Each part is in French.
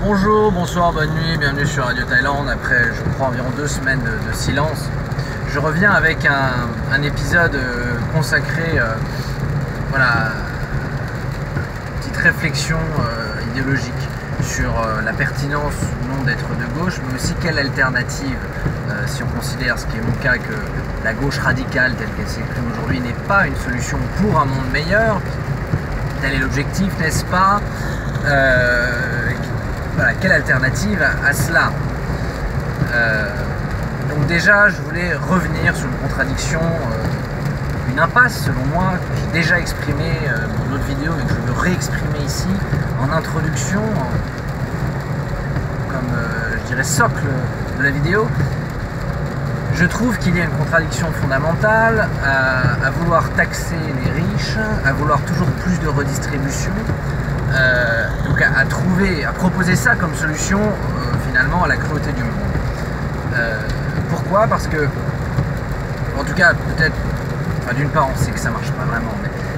Bonjour, bonsoir, bonne nuit, bienvenue sur Radio Thaïlande. Après, je crois, environ 2 semaines de silence, je reviens avec un épisode consacré, voilà, une petite réflexion idéologique sur la pertinence ou non d'être de gauche, mais aussi quelle alternative, si on considère, ce qui est mon cas, que la gauche radicale telle qu'elle s'exprime aujourd'hui n'est pas une solution pour un monde meilleur. Tel est l'objectif, n'est-ce pas? Voilà, quelle alternative à cela? Donc déjà, je voulais revenir sur une contradiction, une impasse selon moi, que j'ai déjà exprimée dans d'autres vidéos et que je veux réexprimer ici en introduction, comme je dirais socle de la vidéo. Je trouve qu'il y a une contradiction fondamentale à vouloir taxer les riches, à vouloir toujours plus de redistribution, donc à proposer ça comme solution finalement à la cruauté du monde. Pourquoi? Parce que, en tout cas, peut-être, enfin, d'une part on sait que ça marche pas vraiment,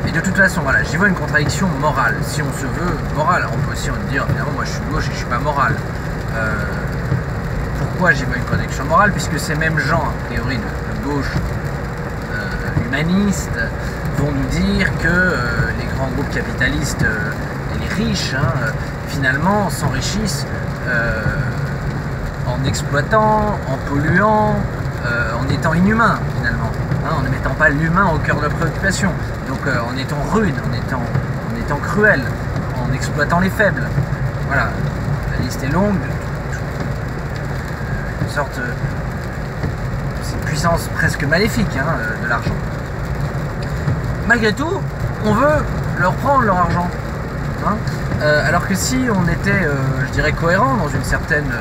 mais de toute façon, voilà, j'y vois une contradiction morale. Si on se veut moral, on peut aussi dire finalement moi je suis gauche et je suis pas moral. Pourquoi j'y vois une contradiction morale? Puisque ces mêmes gens, a priori de gauche humaniste, vont nous dire que les grands groupes capitalistes et les riches, finalement, s'enrichissent en exploitant, en polluant, en étant inhumains, finalement, en ne mettant pas l'humain au cœur de la préoccupation. Donc en étant rude, en étant cruel, en exploitant les faibles. Voilà, la liste est longue. Sorte de cette puissance presque maléfique de l'argent. Malgré tout, on veut leur prendre leur argent. Alors que si on était, je dirais, cohérent dans une certaine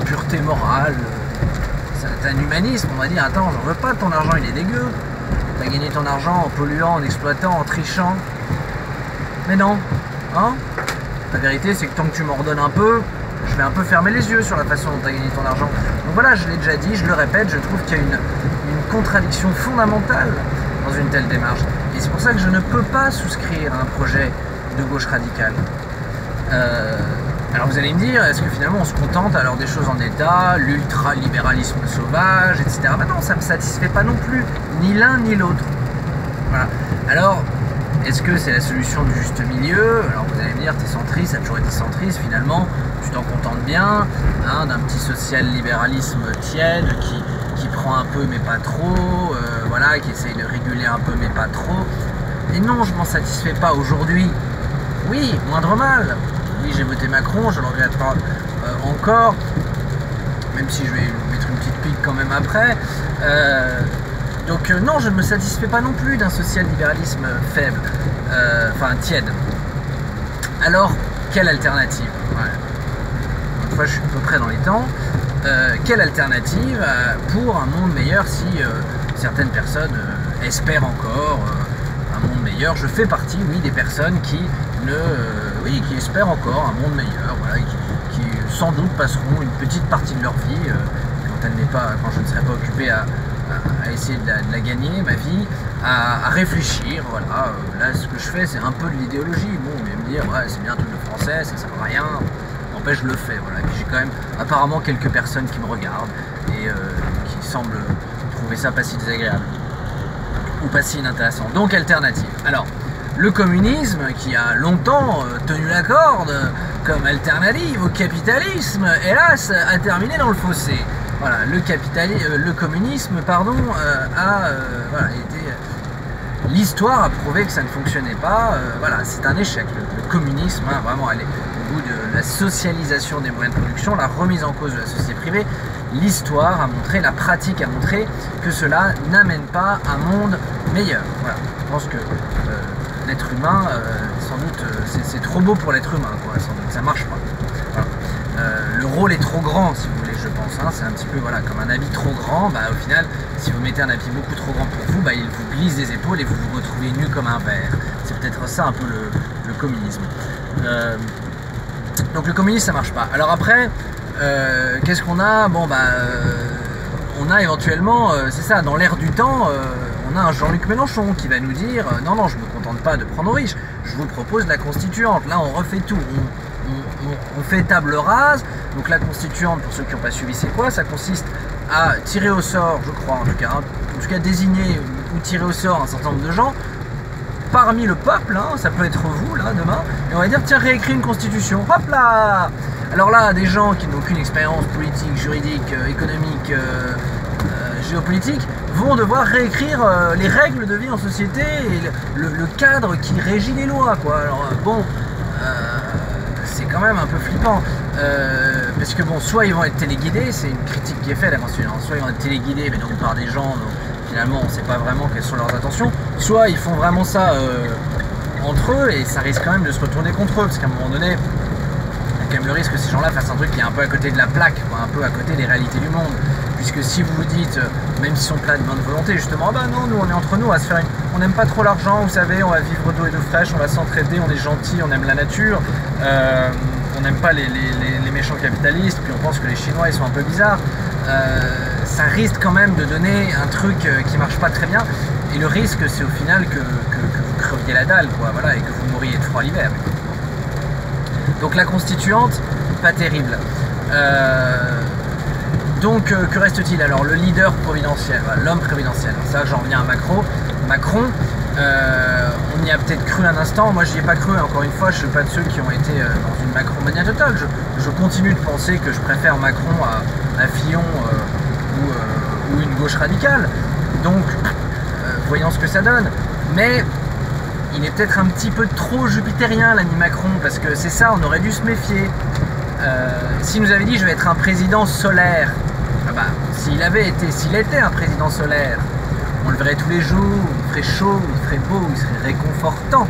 pureté morale, un certain humanisme, on va dire, attends, j'en veux pas de ton argent, il est dégueu. T'as gagné ton argent en polluant, en exploitant, en trichant. Mais non, la vérité, c'est que tant que tu m'en redonnes un peu, je vais un peu fermer les yeux sur la façon dont tu as gagné ton argent. Donc voilà, je l'ai déjà dit, je le répète, je trouve qu'il y a une contradiction fondamentale dans une telle démarche. Et c'est pour ça que je ne peux pas souscrire à un projet de gauche radicale. Alors vous allez me dire, est-ce que finalement on se contente alors des choses en état, l'ultralibéralisme sauvage, etc. Ben non, ça ne me satisfait pas non plus, ni l'un ni l'autre. Voilà. Alors, est-ce que c'est la solution du juste milieu? Alors vous allez me dire, t'es centriste, ça a toujours été centriste, finalement, tu t'en contentes bien, d'un petit social-libéralisme tiède qui prend un peu mais pas trop, voilà, qui essaye de réguler un peu mais pas trop. Et non, je m'en satisfais pas aujourd'hui. Oui, moindre mal. Oui, j'ai voté Macron, je le regrette pas encore, même si je vais mettre une petite pique quand même après. Donc non, je ne me satisfais pas non plus d'un social-libéralisme faible, enfin tiède. Alors, quelle alternative? Une fois, je suis à peu près dans les temps. Quelle alternative pour un monde meilleur si certaines personnes espèrent encore un monde meilleur? Je fais partie, oui, des personnes qui qui espèrent encore un monde meilleur, voilà, qui sans doute passeront une petite partie de leur vie, quand je ne serai pas occupé à essayer de la gagner, ma vie, à réfléchir, voilà. Là, ce que je fais, c'est un peu de l'idéologie. Bon, mais me dire, ouais, c'est bien un truc de français, ça sert à rien. N'empêche, je le fais, voilà. Puis j'ai quand même apparemment quelques personnes qui me regardent et qui semblent trouver ça pas si désagréable ou pas si inintéressant. Donc, alternative. Alors, le communisme, qui a longtemps tenu la corde comme alternative au capitalisme, hélas, a terminé dans le fossé. Voilà, le communisme, voilà, l'histoire a prouvé que ça ne fonctionnait pas. Voilà, c'est un échec. Le communisme, vraiment, aller au bout de la socialisation des moyens de production, la remise en cause de la société privée. L'histoire a montré, la pratique a montré que cela n'amène pas un monde meilleur. Voilà, je pense que l'être humain, sans doute, c'est trop beau pour l'être humain, quoi, sans doute, ça marche pas. Voilà. Le rôle est trop grand, si vous voulez, je pense. C'est un petit peu, voilà, comme un habit trop grand. Au final, si vous mettez un habit beaucoup trop grand pour vous, il vous glisse des épaules et vous vous retrouvez nu comme un verre. C'est peut-être ça un peu le communisme. Donc le communisme, ça marche pas. Alors après, qu'est-ce qu'on a? Bon, on a éventuellement, c'est ça, dans l'air du temps, on a un Jean-Luc Mélenchon qui va nous dire non, non, je ne me contente pas de prendre aux riches, je vous propose la constituante. Là, on refait tout. on fait table rase. Donc la constituante, pour ceux qui n'ont pas suivi, c'est quoi? Ça consiste à tirer au sort, je crois en tout cas désigner ou tirer au sort un certain nombre de gens parmi le peuple, hein, ça peut être vous là demain, et on va dire tiens, réécris une constitution, hop là. Alors là, des gens qui n'ont aucune expérience politique, juridique, économique, géopolitique, vont devoir réécrire les règles de vie en société et le cadre qui régit les lois, quoi. Alors bon, c'est quand même un peu flippant, parce que bon, soit ils vont être téléguidés, c'est une critique qui est faite à la Constitution, soit ils vont être téléguidés, mais donc par des gens dont finalement on ne sait pas vraiment quelles sont leurs intentions, soit ils font vraiment ça entre eux, et ça risque quand même de se retourner contre eux, parce qu'à un moment donné, il y a quand même le risque que ces gens-là fassent un truc qui est un peu à côté de la plaque, quoi, un peu à côté des réalités du monde. Puisque si vous vous dites, même s'ils sont pleins de bonne volonté, justement, ah bah non, nous on est entre nous, on n'aime pas trop l'argent, vous savez, on va vivre d'eau et d'eau fraîche, on va s'entraider, on est gentil, on aime la nature, on n'aime pas les méchants capitalistes, puis on pense que les Chinois ils sont un peu bizarres, ça risque quand même de donner un truc qui marche pas très bien, et le risque c'est au final que vous creviez la dalle, quoi, voilà, et que vous mouriez de froid l'hiver. Donc la constituante, pas terrible. Donc que reste-t-il? Alors le leader providentiel, l'homme providentiel, ça j'en reviens à Macron, on y a peut-être cru un instant, moi j'y ai pas cru, encore une fois, je ne suis pas de ceux qui ont été dans une Macron-mania totale, je continue de penser que je préfère Macron à Fillon ou une gauche radicale, donc voyons ce que ça donne, mais il est peut-être un petit peu trop jupitérien l'ami Macron, parce que c'est ça, on aurait dû se méfier. S'il nous avait dit je vais être un président solaire, ah bah, s'il était un président solaire, on le verrait tous les jours, il ferait chaud, il ferait beau, il serait réconfortant.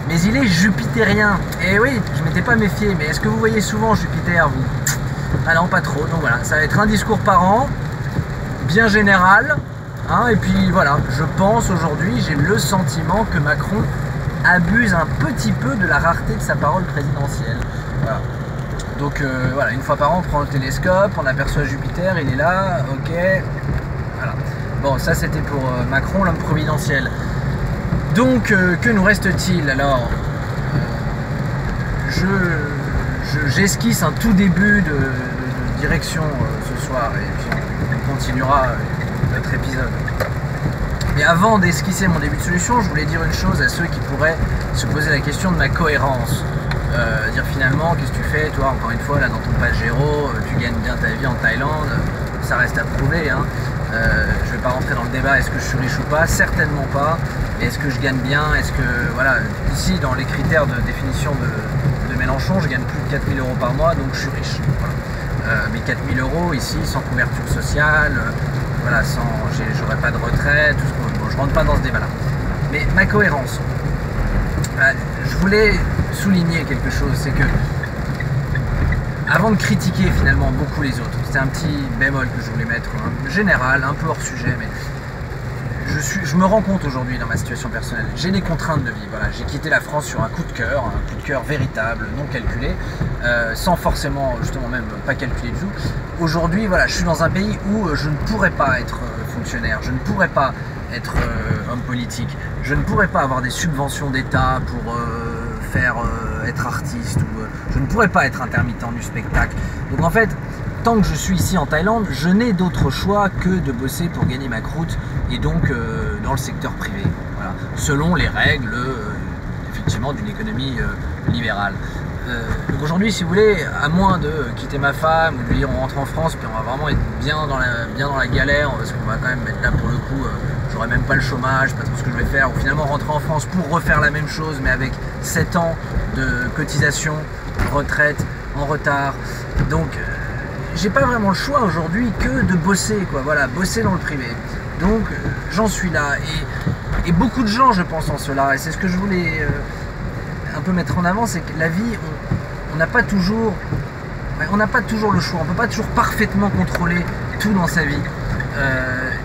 Mais il est jupitérien. Et oui, je m'étais pas méfié, mais est-ce que vous voyez souvent Jupiter, vous? Ah non, pas trop. Donc voilà, ça va être un discours par an, bien général, hein, et puis voilà, je pense aujourd'hui, j'ai le sentiment que Macron abuse un petit peu de la rareté de sa parole présidentielle. Voilà. Donc voilà, une fois par an on prend le télescope, on aperçoit Jupiter, il est là, ok, voilà. Bon, ça c'était pour Macron, l'homme providentiel. Donc que nous reste-t-il? Alors, j'esquisse un tout début de direction ce soir, et puis on continuera notre épisode. Mais avant d'esquisser mon début de solution, je voulais dire une chose à ceux qui pourraient se poser la question de ma cohérence. Dire finalement, qu'est-ce que tu fais, toi, encore une fois, là, dans ton Pajero, tu gagnes bien ta vie en Thaïlande, ça reste à prouver, hein. Je vais pas rentrer dans le débat, est-ce que je suis riche ou pas? Certainement pas. Mais est-ce que je gagne bien? Est-ce que, voilà, ici, dans les critères de définition de Mélenchon, je gagne plus de 4 000 € par mois, donc je suis riche. Voilà. Mais 4 000 € ici, sans couverture sociale, voilà, j'aurais pas de retraite, tout ce bon, je rentre pas dans ce débat-là. Mais ma cohérence, je voulais souligner quelque chose, c'est que avant de critiquer finalement beaucoup les autres, c'est un petit bémol que je voulais mettre, général, un peu hors sujet, mais je me rends compte aujourd'hui dans ma situation personnelle, j'ai des contraintes de vie, voilà, j'ai quitté la France sur un coup de cœur véritable, non calculé, sans forcément, justement même pas calculer du tout. Aujourd'hui, voilà, je suis dans un pays où je ne pourrais pas être fonctionnaire, je ne pourrais pas être homme politique, je ne pourrais pas avoir des subventions d'État pour être artiste, ou je ne pourrais pas être intermittent du spectacle. Donc en fait, tant que je suis ici en Thaïlande, je n'ai d'autre choix que de bosser pour gagner ma croûte, et donc dans le secteur privé, voilà, selon les règles effectivement d'une économie libérale. Donc aujourd'hui, si vous voulez, à moins de quitter ma femme ou de lui dire on rentre en France, puis on va vraiment être bien dans la galère, parce qu'on va quand même être là pour le coup, j'aurai même pas le chômage, pas trop ce que je vais faire, ou finalement rentrer en France pour refaire la même chose, mais avec 7 ans de cotisation, retraite en retard. Donc j'ai pas vraiment le choix aujourd'hui que de bosser, quoi, voilà, bosser dans le privé. Donc j'en suis là, et beaucoup de gens, je pense, en cela, et c'est ce que je voulais un peu mettre en avant, c'est que la vie, on n'a pas toujours le choix, on peut pas toujours parfaitement contrôler tout dans sa vie.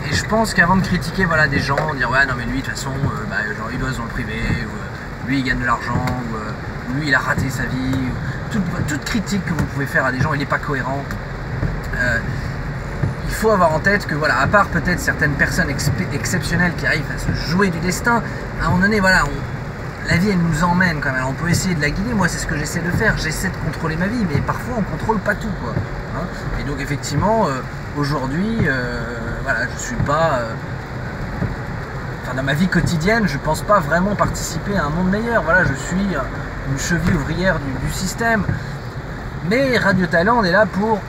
Et je pense qu'avant de critiquer, voilà, des gens, dire ouais non mais lui de toute façon genre, il bosse dans le privé, ou lui il gagne de l'argent, ou lui il a raté sa vie, toute critique que vous pouvez faire à des gens, il n'est pas cohérent. Il faut avoir en tête que voilà, à part peut-être certaines personnes exceptionnelles qui arrivent à se jouer du destin, à un moment donné, voilà, la vie, elle nous emmène quand même. On peut essayer de la guider. Moi, c'est ce que j'essaie de faire. J'essaie de contrôler ma vie, mais parfois, on contrôle pas tout, quoi. Hein. Et donc, effectivement, aujourd'hui, voilà, je suis pas... Enfin, dans ma vie quotidienne, je pense pas vraiment participer à un monde meilleur. Voilà, je suis une cheville ouvrière du système. Mais Radio Talent est là pour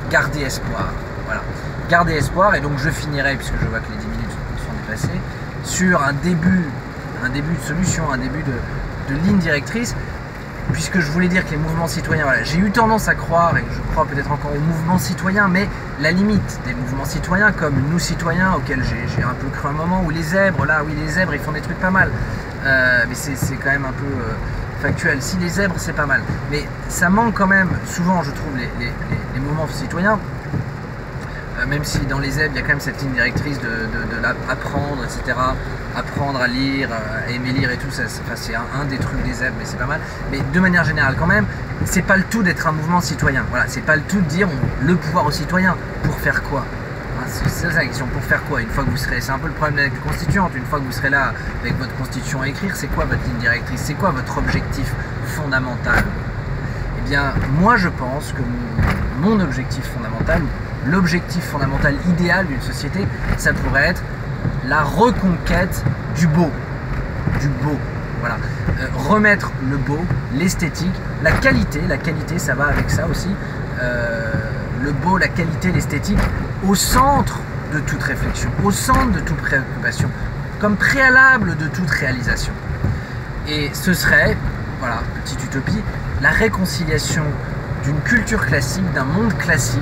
garder espoir. Voilà. Garder espoir, et donc je finirai, puisque je vois que les 10 minutes sont dépassées, sur un début de solution, un début de ligne directrice, puisque je voulais dire que les mouvements citoyens, voilà, j'ai eu tendance à croire, et je crois peut-être encore aux mouvements citoyens, mais la limite des mouvements citoyens, comme nous citoyens, auxquels j'ai un peu cru un moment, ou les zèbres, là, oui, les zèbres, ils font des trucs pas mal, mais c'est quand même un peu factuel. Si les zèbres, c'est pas mal, mais ça manque quand même, souvent, je trouve, les mouvements citoyens, même si dans les zèbres, il y a quand même cette ligne directrice de apprendre, etc., apprendre à lire, à aimer lire et tout, ça, c'est un des trucs des zèbres, mais c'est pas mal. Mais de manière générale, quand même, c'est pas le tout d'être un mouvement citoyen. Voilà, c'est pas le tout de dire le pouvoir aux citoyens. Pour faire quoi? C'est ça la question, pour faire quoi? Une fois que vous serez, c'est un peu le problème avec les constituantes, une fois que vous serez là avec votre constitution à écrire, c'est quoi votre ligne directrice? C'est quoi votre objectif fondamental? Eh bien, moi je pense que mon objectif fondamental, l'objectif fondamental idéal d'une société, ça pourrait être la reconquête du beau. Du beau, voilà. Remettre le beau, l'esthétique, la qualité, ça va avec ça aussi. Le beau, la qualité, l'esthétique, au centre de toute réflexion, au centre de toute préoccupation, comme préalable de toute réalisation. Et ce serait, voilà, petite utopie, la réconciliation d'une culture classique, d'un monde classique,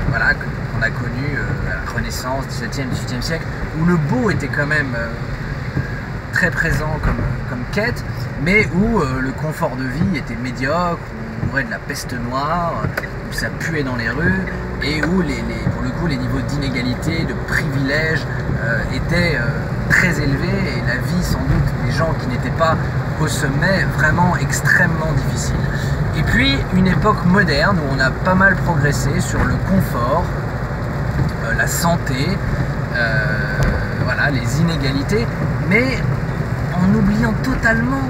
voilà, qu'on a connu à la Renaissance, 17e, 18e siècle, où le beau était quand même très présent comme quête, mais où le confort de vie était médiocre, où on mourait de la peste noire, où ça puait dans les rues, et où pour le coup les niveaux d'inégalité, de privilèges étaient très élevés, et la vie sans doute des gens qui n'étaient pas au sommet vraiment extrêmement difficile. Et puis une époque moderne où on a pas mal progressé sur le confort, la santé, voilà, les inégalités, mais en oubliant totalement,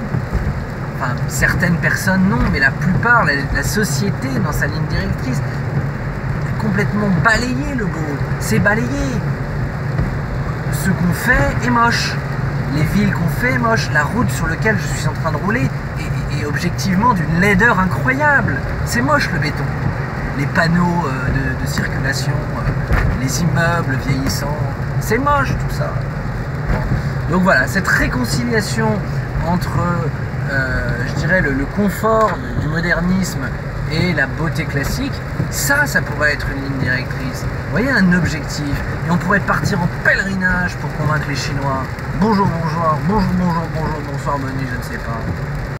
enfin certaines personnes non, mais la plupart, la société dans sa ligne directrice, a complètement balayé le beau, c'est balayé. Ce qu'on fait est moche, les villes qu'on fait est moche, la route sur laquelle je suis en train de rouler est objectivement d'une laideur incroyable, c'est moche le béton. Les panneaux de circulation, les immeubles vieillissants, c'est moche tout ça. Bon. Donc voilà, cette réconciliation entre, je dirais, le confort du modernisme et la beauté classique, ça pourrait être une ligne directrice. Vous voyez, un objectif. Et on pourrait partir en pèlerinage pour convaincre les Chinois. Bonjour, bonjour, bonjour, bonjour, bonjour, bonsoir, bonne nuit, je ne sais pas.